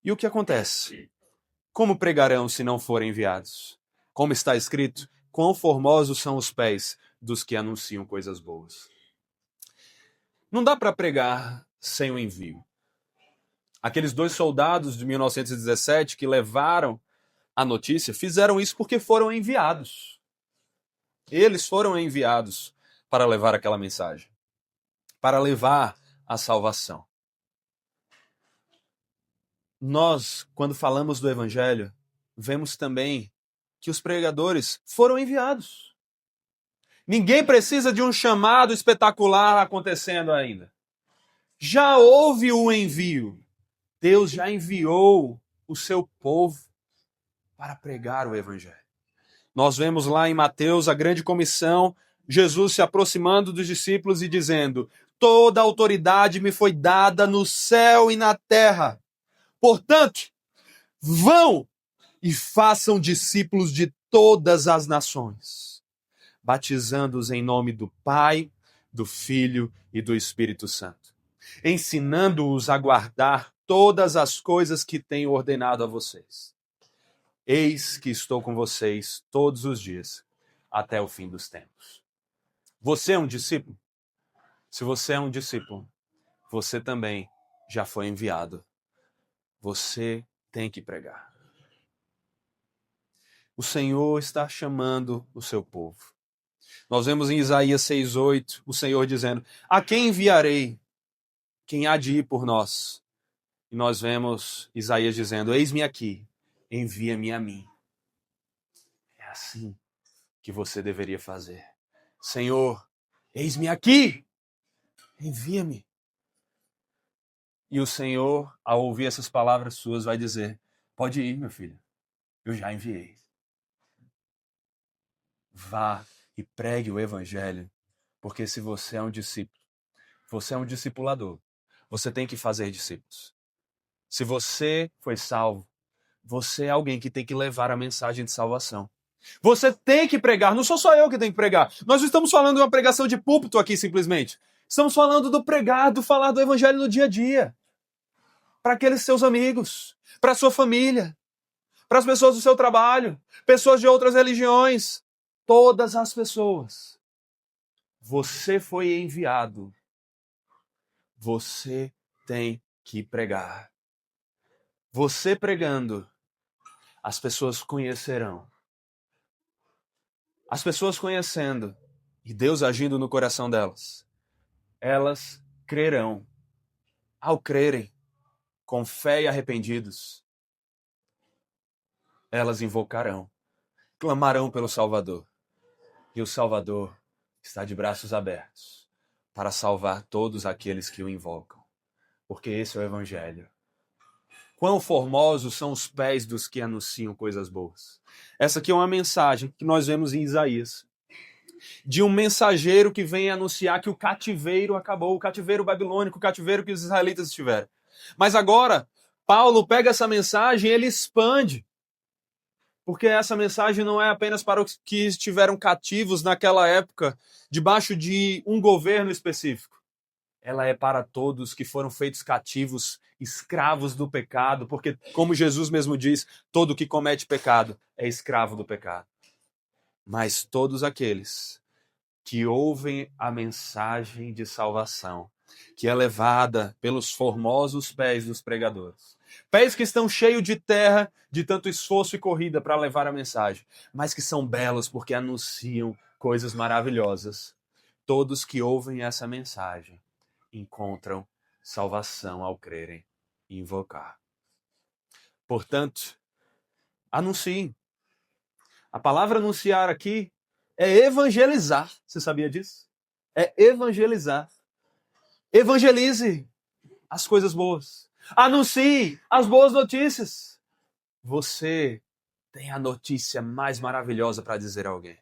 E o que acontece? Como pregarão se não forem enviados? Como está escrito, quão formosos são os pés dos que anunciam coisas boas. Não dá para pregar sem o envio. Aqueles 2 soldados de 1917 que levaram a notícia fizeram isso porque foram enviados. Eles foram enviados para levar aquela mensagem, para levar a salvação. Nós, quando falamos do evangelho, vemos também que os pregadores foram enviados. Ninguém precisa de um chamado espetacular acontecendo ainda. Já houve o envio. Deus já enviou o seu povo para pregar o evangelho. Nós vemos lá em Mateus a grande comissão, Jesus se aproximando dos discípulos e dizendo: toda autoridade me foi dada no céu e na terra. Portanto, vão e façam discípulos de todas as nações, batizando-os em nome do Pai, do Filho e do Espírito Santo, ensinando-os a guardar todas as coisas que tenho ordenado a vocês. Eis que estou com vocês todos os dias, até o fim dos tempos. Você é um discípulo? Se você é um discípulo, você também já foi enviado. Você tem que pregar. O Senhor está chamando o seu povo. Nós vemos em Isaías 6:8 o Senhor dizendo: a quem enviarei? Quem há de ir por nós? E nós vemos Isaías dizendo: eis-me aqui, envia-me a mim. É assim que você deveria fazer. Senhor, eis-me aqui, envia-me. E o Senhor, ao ouvir essas palavras suas, vai dizer: pode ir, meu filho, eu já enviei. Vá e pregue o evangelho, porque se você é um discípulo, você é um discipulador, você tem que fazer discípulos. Se você foi salvo, você é alguém que tem que levar a mensagem de salvação. Você tem que pregar, não sou só eu que tenho que pregar. Nós não estamos falando de uma pregação de púlpito aqui simplesmente. Estamos falando do pregar, do falar do evangelho no dia a dia. Para aqueles seus amigos, para a sua família, para as pessoas do seu trabalho, pessoas de outras religiões. Todas as pessoas. Você foi enviado. Você tem que pregar. Você pregando, as pessoas conhecerão. As pessoas conhecendo e Deus agindo no coração delas, elas crerão. Ao crerem, com fé e arrependidos, elas invocarão, clamarão pelo Salvador. E o Salvador está de braços abertos para salvar todos aqueles que o invocam. Porque esse é o Evangelho. Quão formosos são os pés dos que anunciam coisas boas. Essa aqui é uma mensagem que nós vemos em Isaías. De um mensageiro que vem anunciar que o cativeiro acabou, o cativeiro babilônico, o cativeiro que os israelitas estiveram. Mas agora, Paulo pega essa mensagem e ele expande. Porque essa mensagem não é apenas para os que estiveram cativos naquela época, debaixo de um governo específico. Ela é para todos que foram feitos cativos, escravos do pecado, porque, como Jesus mesmo diz, todo que comete pecado é escravo do pecado. Mas todos aqueles que ouvem a mensagem de salvação, que é levada pelos formosos pés dos pregadores, pés que estão cheios de terra, de tanto esforço e corrida para levar a mensagem, mas que são belos porque anunciam coisas maravilhosas. Todos que ouvem essa mensagem encontram salvação ao crerem e invocar. Portanto, anunciem. A palavra anunciar aqui é evangelizar. Você sabia disso? É evangelizar. Evangelize as coisas boas. Anuncie as boas notícias. Você tem a notícia mais maravilhosa para dizer a alguém.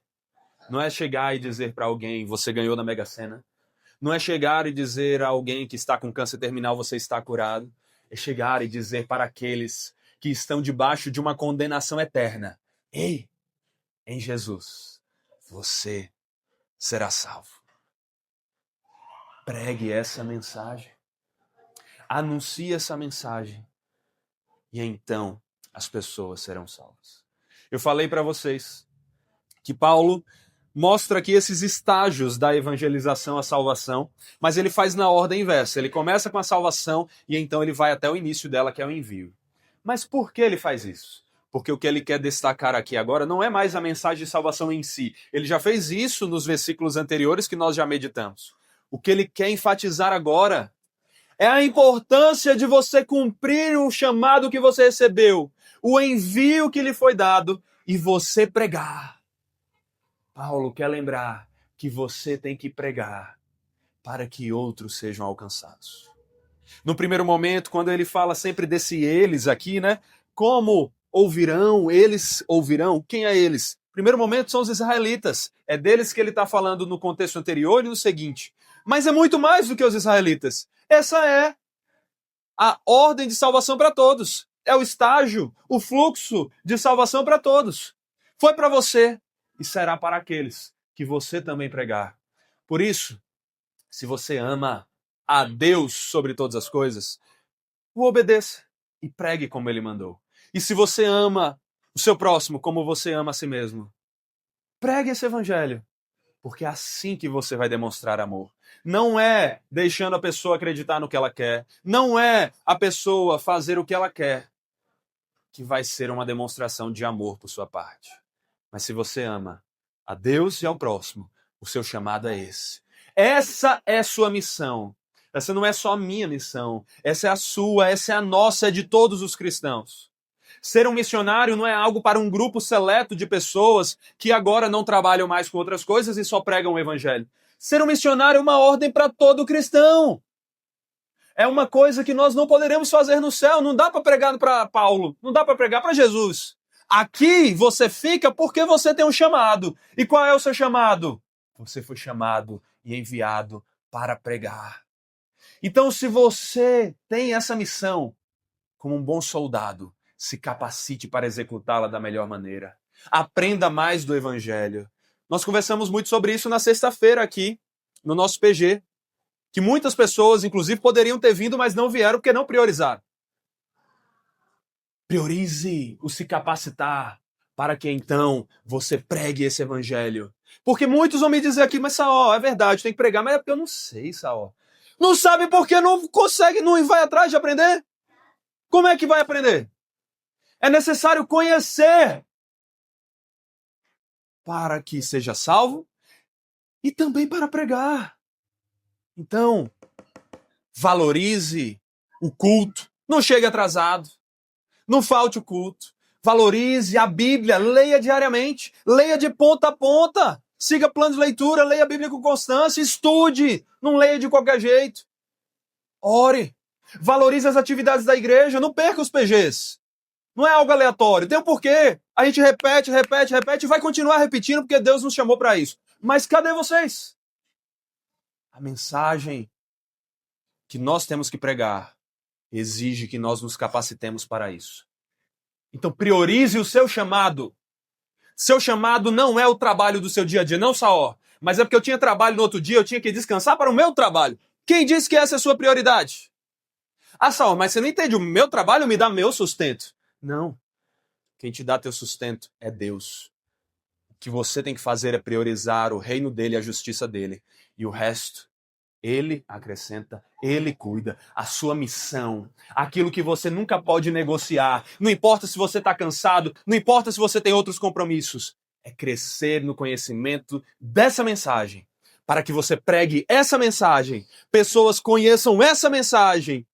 Não é chegar e dizer para alguém, você ganhou na Mega Sena. Não é chegar e dizer a alguém que está com câncer terminal, você está curado. É chegar e dizer para aqueles que estão debaixo de uma condenação eterna: ei, em Jesus, você será salvo. Pregue essa mensagem. Anuncie essa mensagem. E então as pessoas serão salvas. Eu falei para vocês que Paulo mostra aqui esses estágios da evangelização à salvação, mas ele faz na ordem inversa. Ele começa com a salvação e então ele vai até o início dela, que é o envio. Mas por que ele faz isso? Porque o que ele quer destacar aqui agora não é mais a mensagem de salvação em si. Ele já fez isso nos versículos anteriores que nós já meditamos. O que ele quer enfatizar agora é a importância de você cumprir o chamado que você recebeu, o envio que lhe foi dado e você pregar. Paulo quer lembrar que você tem que pregar para que outros sejam alcançados. No primeiro momento, quando ele fala sempre desse eles aqui, né? Como ouvirão, eles ouvirão, quem é eles? Primeiro momento são os israelitas. É deles que ele está falando no contexto anterior e no seguinte. Mas é muito mais do que os israelitas. Essa é a ordem de salvação para todos. É o estágio, o fluxo de salvação para todos. Foi para você e será para aqueles que você também pregar. Por isso, se você ama a Deus sobre todas as coisas, o obedeça e pregue como ele mandou. E se você ama o seu próximo como você ama a si mesmo, pregue esse evangelho, porque é assim que você vai demonstrar amor. Não é deixando a pessoa acreditar no que ela quer, não é a pessoa fazer o que ela quer, que vai ser uma demonstração de amor por sua parte. Mas se você ama a Deus e ao próximo, o seu chamado é esse. Essa é sua missão. Essa não é só a minha missão. Essa é a sua, essa é a nossa, é de todos os cristãos. Ser um missionário não é algo para um grupo seleto de pessoas que agora não trabalham mais com outras coisas e só pregam o evangelho. Ser um missionário é uma ordem para todo cristão. É uma coisa que nós não poderemos fazer no céu. Não dá para pregar para Paulo, não dá para pregar para Jesus. Aqui você fica porque você tem um chamado. E qual é o seu chamado? Você foi chamado e enviado para pregar. Então, se você tem essa missão, como um bom soldado, se capacite para executá-la da melhor maneira. Aprenda mais do Evangelho. Nós conversamos muito sobre isso na sexta-feira aqui, no nosso PG. que muitas pessoas, inclusive, poderiam ter vindo, mas não vieram porque não priorizaram. Priorize o se capacitar para que então você pregue esse evangelho. Porque muitos vão me dizer aqui, mas Saul, é verdade, tem que pregar, mas é porque eu não sei, Saul. Não sabe porque não consegue, não vai atrás de aprender? Como é que vai aprender? É necessário conhecer para que seja salvo e também para pregar. Então, valorize o culto. Não chegue atrasado. Não falte o culto. Valorize a Bíblia. Leia diariamente. Leia de ponta a ponta. Siga plano de leitura. Leia a Bíblia com constância. Estude. Não leia de qualquer jeito. Ore. Valorize as atividades da igreja. Não perca os PGs. Não é algo aleatório. Tem um porquê. A gente repete e vai continuar repetindo porque Deus nos chamou para isso. Mas cadê vocês? A mensagem que nós temos que pregar exige que nós nos capacitemos para isso. Então priorize o seu chamado. Seu chamado não é o trabalho do seu dia a dia, não, Saul. Mas é porque eu tinha trabalho no outro dia, eu tinha que descansar para o meu trabalho. Quem disse que essa é a sua prioridade? Ah, Saul, mas você não entende, o meu trabalho me dá meu sustento. Não. Quem te dá teu sustento é Deus. O que você tem que fazer é priorizar o reino dele e a justiça dele. E o resto, ele acrescenta, ele cuida. A sua missão, aquilo que você nunca pode negociar. Não importa se você está cansado, não importa se você tem outros compromissos. É crescer no conhecimento dessa mensagem. Para que você pregue essa mensagem, pessoas conheçam essa mensagem,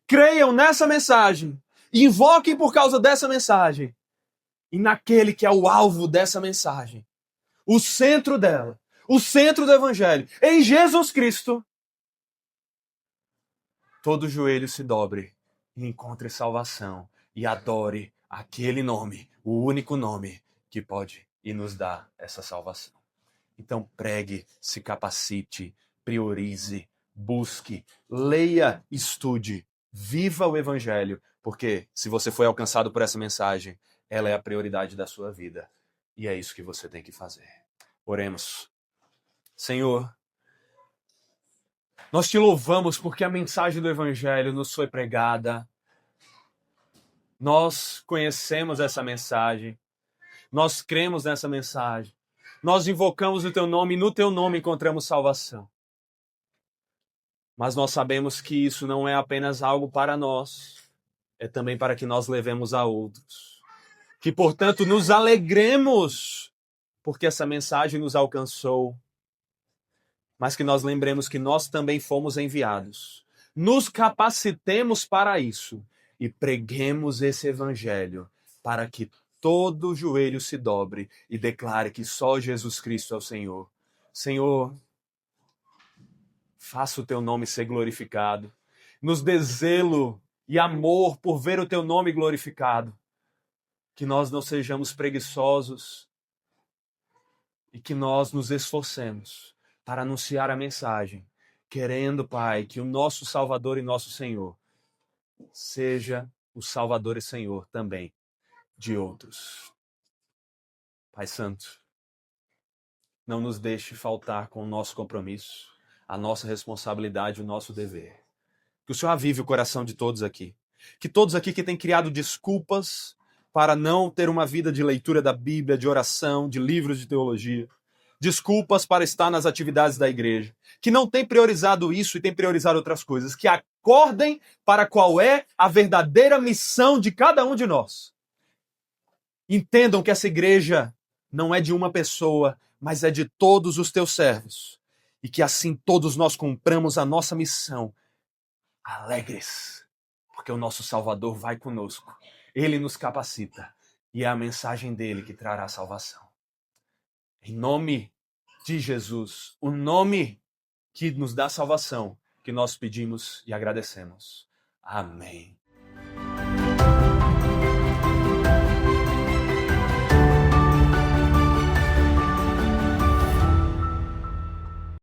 creiam nessa mensagem, invoquem por causa dessa mensagem. E naquele que é o alvo dessa mensagem, o centro dela, o centro do evangelho, em Jesus Cristo, todo joelho se dobre e encontre salvação e adore aquele nome, o único nome que pode e nos dá essa salvação. Então pregue, se capacite, priorize, busque, leia, estude, viva o evangelho, porque se você foi alcançado por essa mensagem, ela é a prioridade da sua vida. E é isso que você tem que fazer. Oremos. Senhor, nós te louvamos porque a mensagem do evangelho nos foi pregada. Nós conhecemos essa mensagem. Nós cremos nessa mensagem. Nós invocamos o teu nome e no teu nome encontramos salvação. Mas nós sabemos que isso não é apenas algo para nós, é também para que nós levemos a outros. Que, portanto, nos alegremos porque essa mensagem nos alcançou, mas que nós lembremos que nós também fomos enviados. Nos capacitemos para isso e preguemos esse evangelho para que todo joelho se dobre e declare que só Jesus Cristo é o Senhor. Senhor, faça o teu nome ser glorificado. Nos dê zelo e amor por ver o teu nome glorificado. Que nós não sejamos preguiçosos e que nós nos esforcemos para anunciar a mensagem, querendo, Pai, que o nosso Salvador e nosso Senhor seja o Salvador e Senhor também de outros. Pai Santo, não nos deixe faltar com o nosso compromisso, a nossa responsabilidade, o nosso dever. Que o Senhor avive o coração de todos aqui. Que todos aqui que têm criado desculpas para não ter uma vida de leitura da Bíblia, de oração, de livros de teologia, desculpas para estar nas atividades da igreja, que não têm priorizado isso e têm priorizado outras coisas, que acordem para qual é a verdadeira missão de cada um de nós. Entendam que essa igreja não é de uma pessoa, mas é de todos os teus servos. E que assim todos nós cumpramos a nossa missão alegres, porque o nosso Salvador vai conosco. Ele nos capacita e é a mensagem dele que trará salvação. Em nome de Jesus, o nome que nos dá salvação, que nós pedimos e agradecemos. Amém.